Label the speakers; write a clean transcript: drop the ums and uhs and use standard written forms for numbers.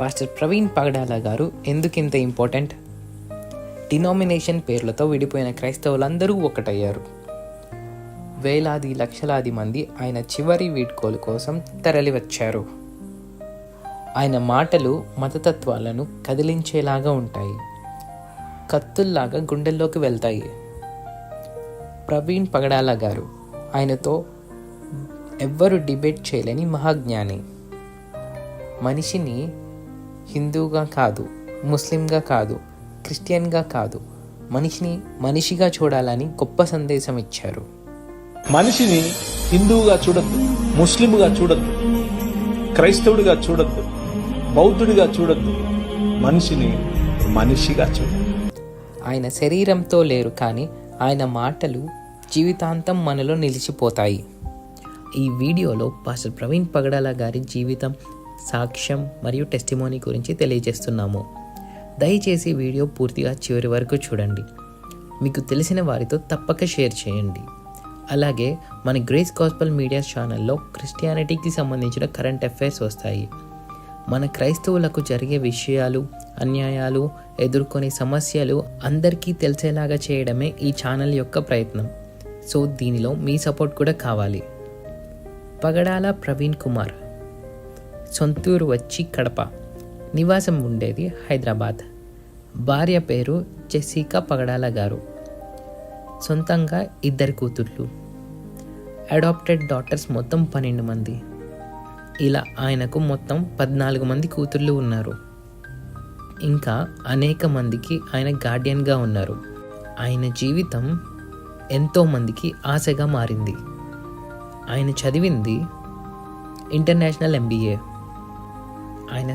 Speaker 1: Pastor Praveen పగడాల గారు ఎందుకింత important? Denomination పేర్లతో విడిపోయిన క్రైస్తవులందరూ ఒకటయ్యారు. వేలాది లక్షలాది మంది ఆయన చివరి వీడ్కోలు కోసం తరలివచ్చారు. ఆయన మాటలు మతతత్వాలను కదిలించేలాగా ఉంటాయి, కత్తుల్లాగా గుండెల్లోకి వెళ్తాయి. ప్రవీణ్ పగడాల గారు ఆయనతో ఎవ్వరు డిబేట్ చేయలేని మహాజ్ఞాని. మనిషిని హిందూగా కాదు, ముస్లింగా కాదు, క్రిస్టియన్గా కాదు, మనిషిని మనిషిగా చూడాలని గొప్ప సందేశం ఇచ్చారు.
Speaker 2: మనిషిని హిందువుగా చూడద్దు, ముస్లింగా చూడద్దు, క్రైస్తవుడిగా చూడద్దు, బౌద్ధుడిగా చూడద్దు, మనిషిని మనిషిగా చూడద్దు.
Speaker 1: ఆయన శరీరంతో లేరు, కానీ ఆయన మాటలు జీవితాంతం మనలో నిలిచిపోతాయి. ఈ వీడియోలో పాస్టర్ ప్రవీణ్ పగడాల గారి జీవితం, సాక్ష్యం మరియు టెస్టిమోనీ గురించి తెలియజేస్తున్నాము. దయచేసి వీడియో పూర్తిగా చివరి వరకు చూడండి. మీకు తెలిసిన వారితో తప్పక షేర్ చేయండి. అలాగే మన గ్రేస్ గాస్పెల్ మీడియా ఛానల్లో క్రిస్టియానిటీకి సంబంధించిన కరెంట్ అఫైర్స్ వస్తాయి. మన క్రైస్తవులకు జరిగే విషయాలు, అన్యాయాలు, ఎదుర్కొనే సమస్యలు అందరికీ తెలిసేలాగా చేయడమే ఈ ఛానల్ యొక్క ప్రయత్నం. సో దీనిలో మీ సపోర్ట్ కూడా కావాలి. పగడాల ప్రవీణ్ కుమార్, సొంతూరు వచ్చి కడప, నివాసం ఉండేది హైదరాబాద్. భార్య పేరు జెసికా పగడాల గారు. సొంతంగా 2 కూతుర్లు, అడాప్టెడ్ డాటర్స్ మొత్తం 12 మంది. ఇలా ఆయనకు మొత్తం 14 మంది కూతుర్లు ఉన్నారు. ఇంకా అనేక మందికి ఆయన గార్డియన్గా ఉన్నారు. ఆయన జీవితం ఎంతో మందికి ఆశగా మారింది. ఆయన చదివింది ఇంటర్నేషనల్ MBA. ఆయన